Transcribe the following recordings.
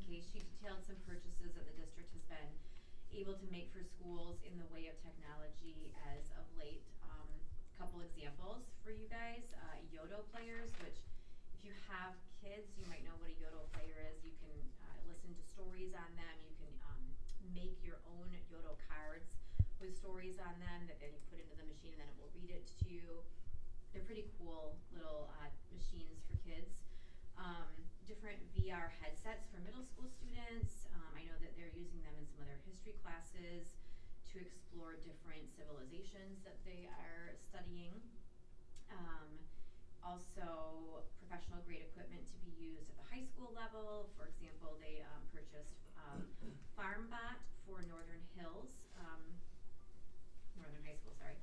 case, she detailed some purchases that the district has been able to make for schools in the way of technology as of late. Couple examples for you guys. Yodo players, which if you have kids, you might know what a Yodo player is. You can listen to stories on them. You can make your own Yodo cards with stories on them that then you put into the machine and then it will read it to you. They're pretty cool little machines for kids. Different VR headsets for middle school students. I know that they're using them in some of their history classes to explore different civilizations that they are studying. Also professional grade equipment to be used at the high school level. For example, they purchased FarmBot for Northern Hills, Northern High School, sorry,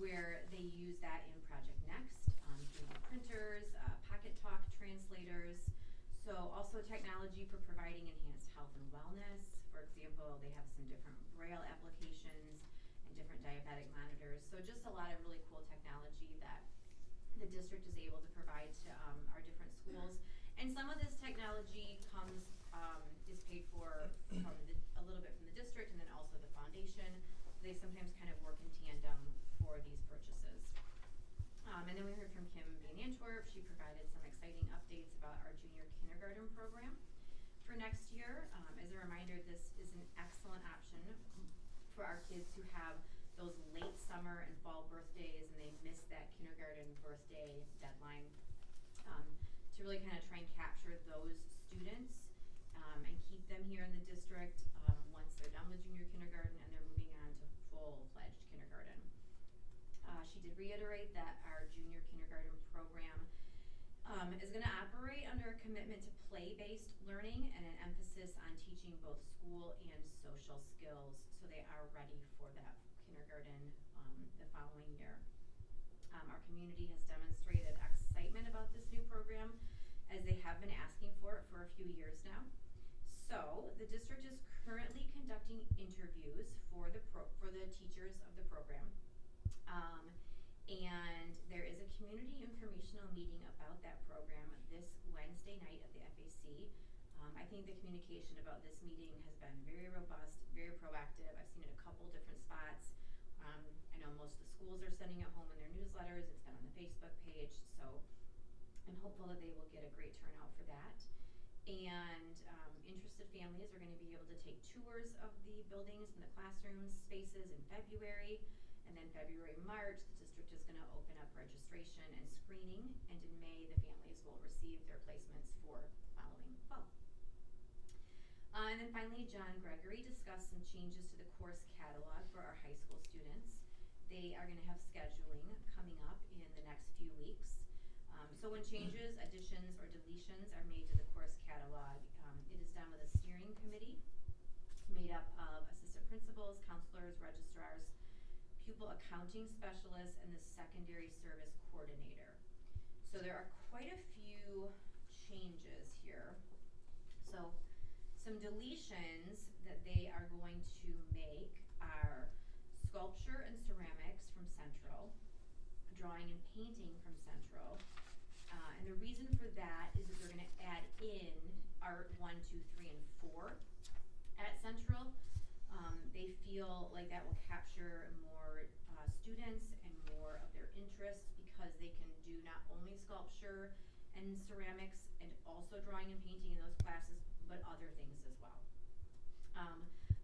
where they use that in Project Next, 3D printers, Pocket Talk translators. So also technology for providing enhanced health and wellness. For example, they have some different Braille applications and different diabetic monitors. So just a lot of really cool technology that the district is able to provide to our different schools. And some of this technology comes, is paid for from a little bit from the district and then also the foundation. They sometimes kind of work in tandem for these purchases. And then we heard from Kim in Antwerp. She provided some exciting updates about our junior kindergarten program for next year. As a reminder, this is an excellent option for our kids who have those late summer and fall birthdays and they miss that kindergarten birthday deadline, to really kind of try and capture those students and keep them here in the district once they're done with junior kindergarten and they're moving on to full-fledged kindergarten. She did reiterate that our junior kindergarten program is going to operate under a commitment to play-based learning and an emphasis on teaching both school and social skills so they are ready for that kindergarten the following year. Our community has demonstrated excitement about this new program as they have been asking for it for a few years now. So the district is currently conducting interviews for the teachers of the program. And there is a community informational meeting about that program this Wednesday night at the FAC. I think the communication about this meeting has been very robust, very proactive. I've seen it a couple different spots. I know most of the schools are sending it home in their newsletters. It's been on the Facebook page. So I'm hopeful that they will get a great turnout for that. And interested families are going to be able to take tours of the buildings and the classrooms, spaces in February. And then February, March, the district is going to open up registration and screening. And in May, the families will receive their placements for the following fall. And then finally, John Gregory discussed some changes to the course catalog for our high school students. They are going to have scheduling coming up in the next few weeks. So when changes, additions, or deletions are made to the course catalog, it is done with a steering committee made up of assistant principals, counselors, registrars, pupil accounting specialists, and the secondary service coordinator. So there are quite a few changes here. So some deletions that they are going to make are sculpture and ceramics from Central, drawing and painting from Central. And the reason for that is that they're going to add in Art 1, 2, 3, and 4 at Central. They feel like that will capture more students and more of their interests because they can do not only sculpture and ceramics and also drawing and painting in those classes, but other things as well.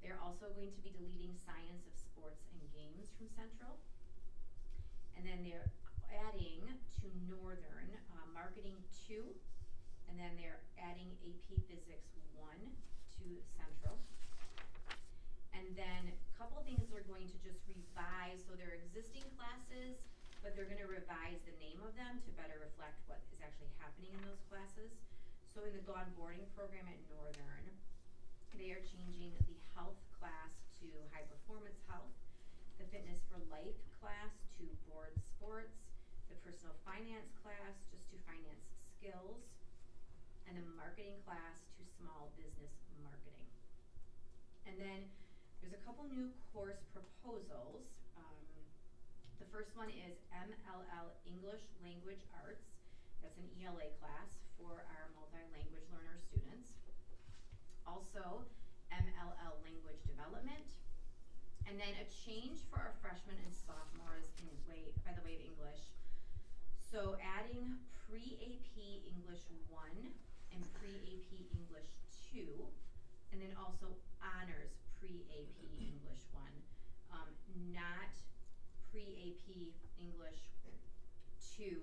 They're also going to be deleting science of sports and games from Central. And then they're adding to Northern marketing 2, and then they're adding AP Physics 1 to Central. And then a couple of things they're going to just revise. So they're existing classes, but they're going to revise the name of them to better reflect what is actually happening in those classes. So in the Gone Boarding program at Northern, they are changing the health class to high performance health, the fitness for life class to board sports, the personal finance class just to finance skills, and the marketing class to small business marketing. And then there's a couple new course proposals. The first one is MLL English Language Arts. That's an ELA class for our multi-language learner students. Also, MLL language development. And then a change for our freshmen and sophomores by the way of English. So adding pre-AP English 1 and pre-AP English 2, and then also honors pre-AP English 1. Not pre-AP English 2,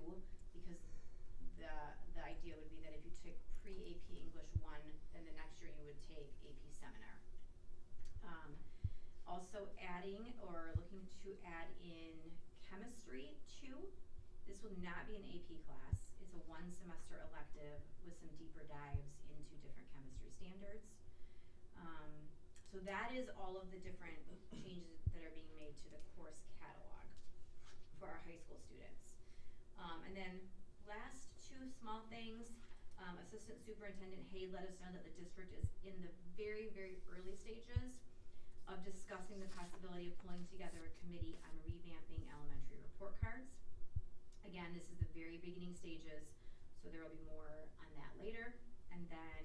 because the idea would be that if you took pre-AP English 1, then the next year you would take AP Seminar. Also adding or looking to add in chemistry 2. This will not be an AP class. It's a 1-semester elective with some deeper dives into different chemistry standards. So that is all of the different changes that are being made to the course catalog for our high school students. And then last 2 small things. Assistant Superintendent Hay let us know that the district is in the very, very early stages of discussing the possibility of pulling together a committee on revamping elementary report cards. Again, this is the very beginning stages, so there will be more on that later. And then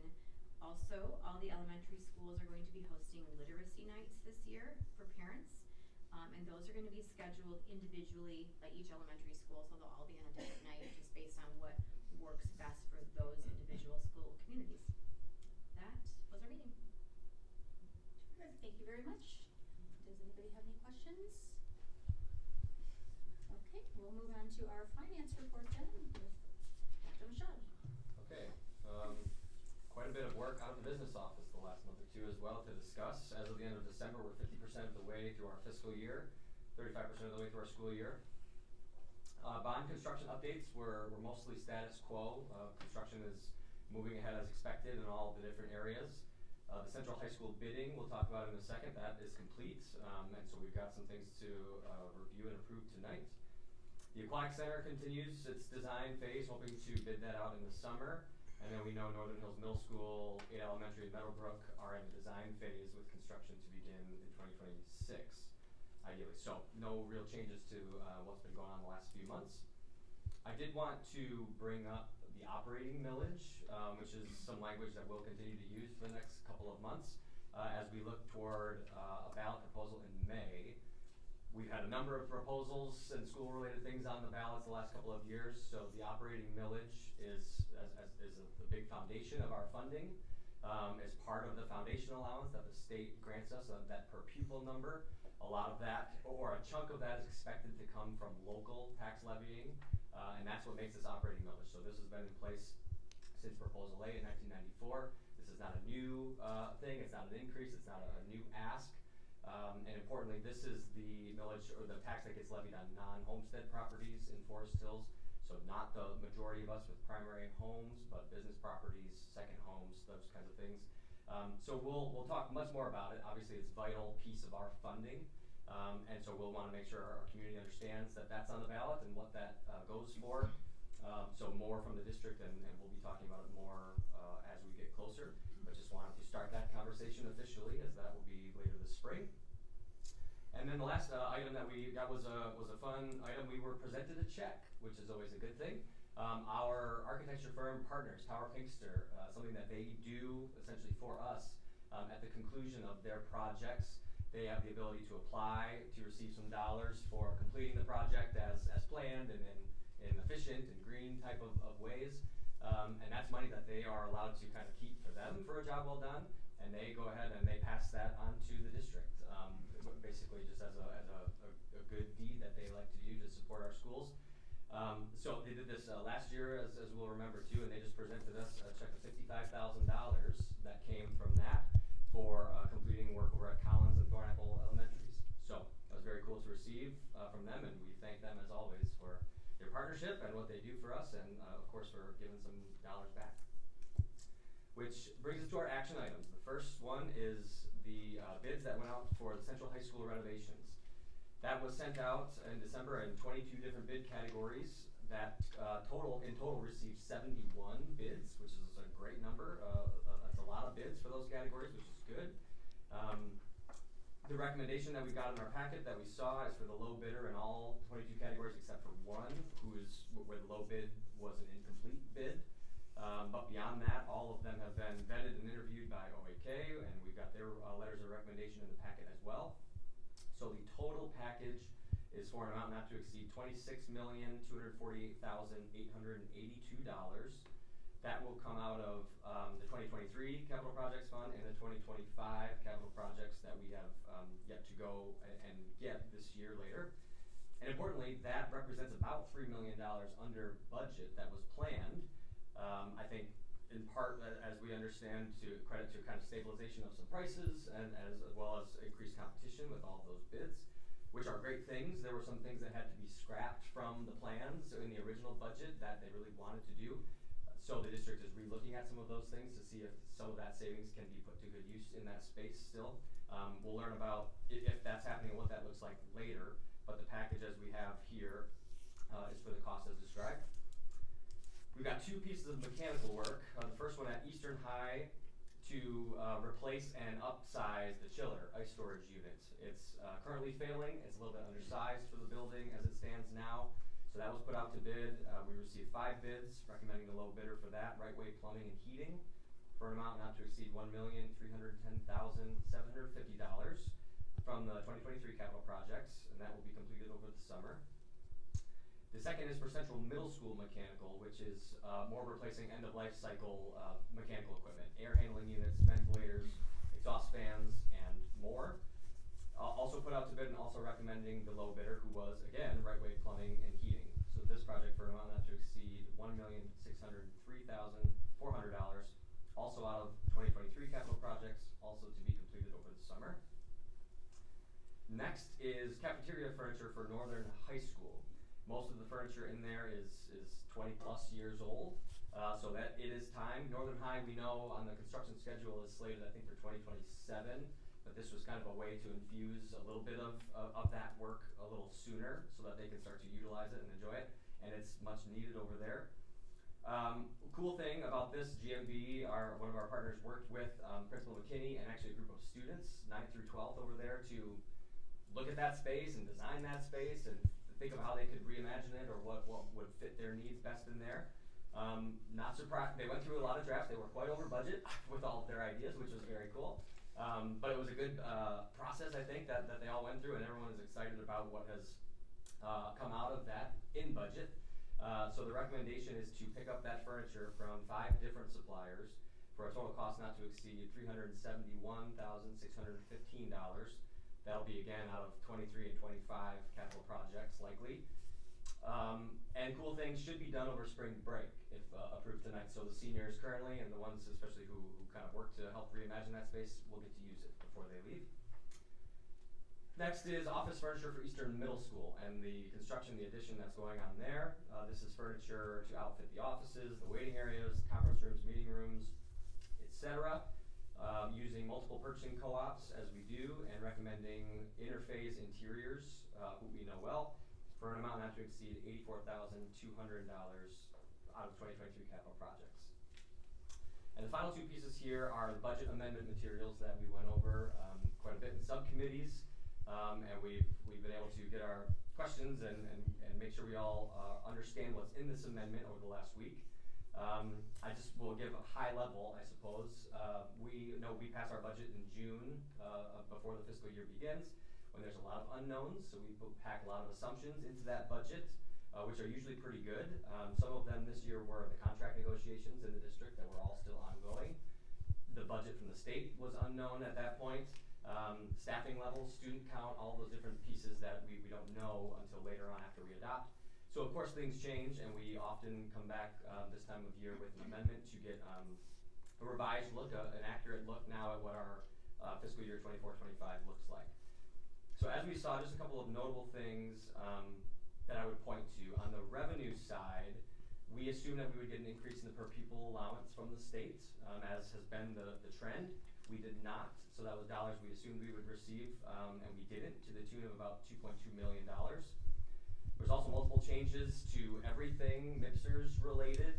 also, all the elementary schools are going to be hosting literacy nights this year for parents. And those are going to be scheduled individually by each elementary school, so they'll all be on a different night just based on what works best for those individual school communities. That was our meeting. Thank you very much. Does anybody have any questions? Okay, we'll move on to our finance report then with Dr. Michaud. Okay, quite a bit of work out of the business office the last month or two as well to discuss. As of the end of December, we're 50% of the way through our fiscal year, 35% of the way through our school year. Bond construction updates were mostly status quo. Construction is moving ahead as expected in all of the different areas. The Central High School bidding we'll talk about in a second. That is complete, and so we've got some things to review and approve tonight. The Aquatic Center continues its design phase, hoping to bid that out in the summer. And then we know Northern Hills Middle School, 8 Elementary, and Meadowbrook are in the design phase with construction to begin in 2026, ideally. So no real changes to what's been going on the last few months. I did want to bring up the operating millage, which is some language that we'll continue to use for the next couple of months as we look toward a ballot proposal in May. We've had a number of proposals and school-related things on the ballots the last couple of years, so the operating millage is the big foundation of our funding. As part of the foundation allowance that the state grants us, that per pupil number, a lot of that, or a chunk of that, is expected to come from local tax levying, and that's what makes this operating millage. So this has been in place since Proposal A in 1994. This is not a new thing, it's not an increase, it's not a new ask. And importantly, this is the millage or the tax that gets levied on non-homestead properties in Forest Hills. So not the majority of us with primary homes, but business properties, second homes, those kinds of things. So we'll talk much more about it. Obviously, it's a vital piece of our funding. And so we'll want to make sure our community understands that that's on the ballot and what that goes for. So more from the district, and we'll be talking about it more as we get closer. But just wanted to start that conversation officially, as that will be later this spring. And then the last item that we got was a fun item. We were presented a check, which is always a good thing. Our architecture firm partners, Tower Pinkster, something that they do essentially for us at the conclusion of their projects. They have the ability to apply to receive some dollars for completing the project as planned and in efficient and green type of ways. And that's money that they are allowed to kind of keep for them for a job well done. And they go ahead and they pass that on to the district, basically just as a good deed that they like to do to support our schools. So they did this last year, as we'll remember too, and they just presented us a check of $55,000 that came from that for completing work over at Collins and Thornapple Elementaries. So that was very cool to receive from them, and we thank them as always for their partnership and what they do for us, and of course for giving some dollars back. Which brings us to our action items. The first one is the bids that went out for the Central High School renovations. That was sent out in December in 22 different bid categories that in total received 71 bids, which is a great number. That's a lot of bids for those categories, which is good. The recommendation that we got in our packet that we saw is for the low bidder in all 22 categories except for one, where the low bid was an incomplete bid. But beyond that, all of them have been vetted and interviewed by OAK, and we've got their letters of recommendation in the packet as well. So the total package is for an amount not to exceed $26,248,882. That will come out of the 2023 Capital Projects Fund and the 2025 capital projects that we have yet to go and get this year later. And importantly, that represents about $3 million under budget that was planned. I think in part, as we understand, to credit to kind of stabilization of some prices and as well as increased competition with all of those bids, which are great things. There were some things that had to be scrapped from the plans in the original budget that they really wanted to do. So the district is re-looking at some of those things to see if some of that savings can be put to good use in that space still. We'll learn about if that's happening and what that looks like later, but the package as we have here is for the cost as described. We've got two pieces of mechanical work. The first one at Eastern High to replace and upsize the chiller ice storage unit. It's currently failing. It's a little bit undersized for the building as it stands now. So that was put out to bid. We received 5 bids, recommending the low bidder for that, Right Way Plumbing and Heating, for an amount not to exceed $1,310,750 from the 2023 capital projects, and that will be completed over the summer. The second is for Central Middle School Mechanical, which is more replacing end-of-life cycle mechanical equipment, air handling units, ventilators, exhaust fans, and more. Also put out to bid and also recommending the low bidder, who was, again, Right Way Plumbing and Heating. So this project for an amount not to exceed $1,603,400, also out of 2023 capital projects, also to be completed over the summer. Next is cafeteria furniture for Northern High School. Most of the furniture in there is 20 plus years old, so that it is time. Northern High, we know on the construction schedule is slated, I think, for 2027, but this was kind of a way to infuse a little bit of that work a little sooner so that they can start to utilize it and enjoy it, and it's much needed over there. Cool thing about this, GMB, one of our partners, worked with Principal McKinney and actually a group of students, 9th through 12th over there, to look at that space and design that space and think of how they could reimagine it or what would fit their needs best in there. Not surprised, they went through a lot of drafts. They were quite over budget with all of their ideas, which was very cool. But it was a good process, I think, that they all went through, and everyone is excited about what has come out of that in budget. So the recommendation is to pick up that furniture from 5 different suppliers for a total cost not to exceed $371,615. That'll be, again, out of 23 and 25 capital projects, likely. And cool things should be done over spring break, if approved tonight. So the seniors currently, and the ones especially who kind of work to help reimagine that space, will get to use it before they leave. Next is office furniture for Eastern Middle School, and the construction, the addition that's going on there. This is furniture to outfit the offices, the waiting areas, conference rooms, meeting rooms, etc. Using multiple purchasing co-ops as we do, and recommending Interphase Interiors, who we know well, for an amount not to exceed $84,200 out of 2023 capital projects. And the final 2 pieces here are the budget amendment materials that we went over quite a bit in subcommittees, and we've been able to get our questions and make sure we all understand what's in this amendment over the last week. I just will give a high level, I suppose. We know we pass our budget in June before the fiscal year begins, when there's a lot of unknowns, so we pack a lot of assumptions into that budget, which are usually pretty good. Some of them this year were the contract negotiations in the district that were all still ongoing. The budget from the state was unknown at that point. Staffing levels, student count, all those different pieces that we don't know until later on after we adopt. So of course things change, and we often come back this time of year with an amendment to get a revised look, an accurate look now at what our fiscal year 24-25 looks like. So as we saw, just a couple of notable things that I would point to. On the revenue side, we assumed that we would get an increase in the per pupil allowance from the state, as has been the trend. We did not, so that was dollars we assumed we would receive, and we didn't, to the tune of about $2.2 million. There's also multiple changes to everything MIPSers related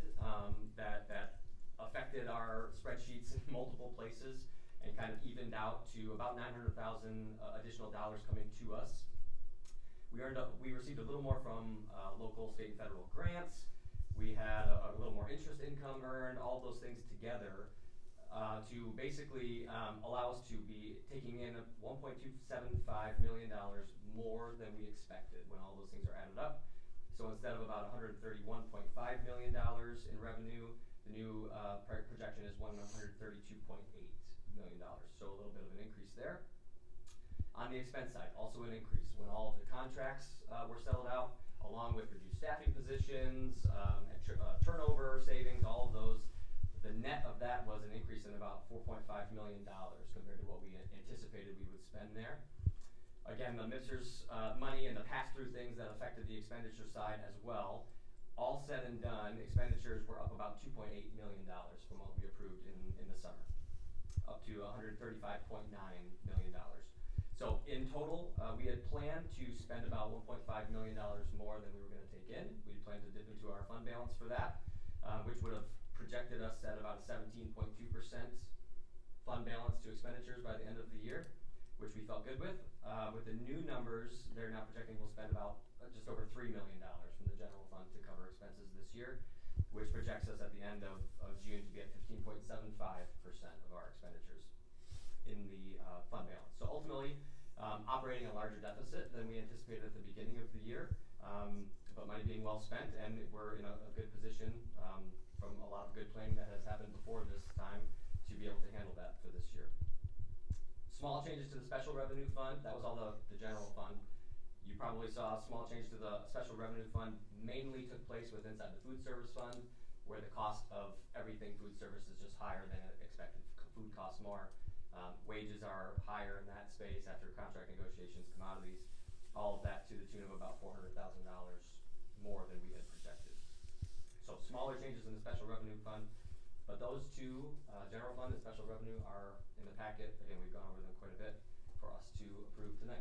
that affected our spreadsheets in multiple places and kind of evened out to about $900,000 additional dollars coming to us. We received a little more from local, state, and federal grants. We had a little more interest income earned, all those things together to basically allow us to be taking in $1.275 million more than we expected when all those things are added up. So instead of about $131.5 million in revenue, the new projection is $132.8 million. So a little bit of an increase there. On the expense side, also an increase when all of the contracts were settled out, along with reduced staffing positions, and turnover savings, all of those. The net of that was an increase in about $4.5 million compared to what we anticipated we would spend there. Again, the MIPSR's money and the pass-through things that affected the expenditure side as well. All said and done, expenditures were up about $2.8 million from what we approved in the summer, up to $135.9 million. So in total, we had planned to spend about $1.5 million more than we were going to take in. We had planned to dip into our fund balance for that, which would have projected us at about a 17.2% fund balance to expenditures by the end of the year, which we felt good with. With the new numbers, they're now projecting we'll spend about just over $3 million from the general fund to cover expenses this year, which projects us at the end of June to be at 15.75% of our expenditures in the fund balance. So ultimately, operating a larger deficit than we anticipated at the beginning of the year, but money being well spent, and we're in a good position from a lot of good planning that has happened before this time to be able to handle that for this year. Small changes to the special revenue fund, that was all the general fund. You probably saw a small change to the special revenue fund mainly took place with inside the food service fund, where the cost of everything food service is just higher than expected. Food costs more. Wages are higher in that space after contract negotiations, commodities, all of that to the tune of about $400,000 more than we had projected. So smaller changes in the special revenue fund, but those two, general fund and special revenue, are in the packet. Again, we've gone over them quite a bit for us to approve tonight.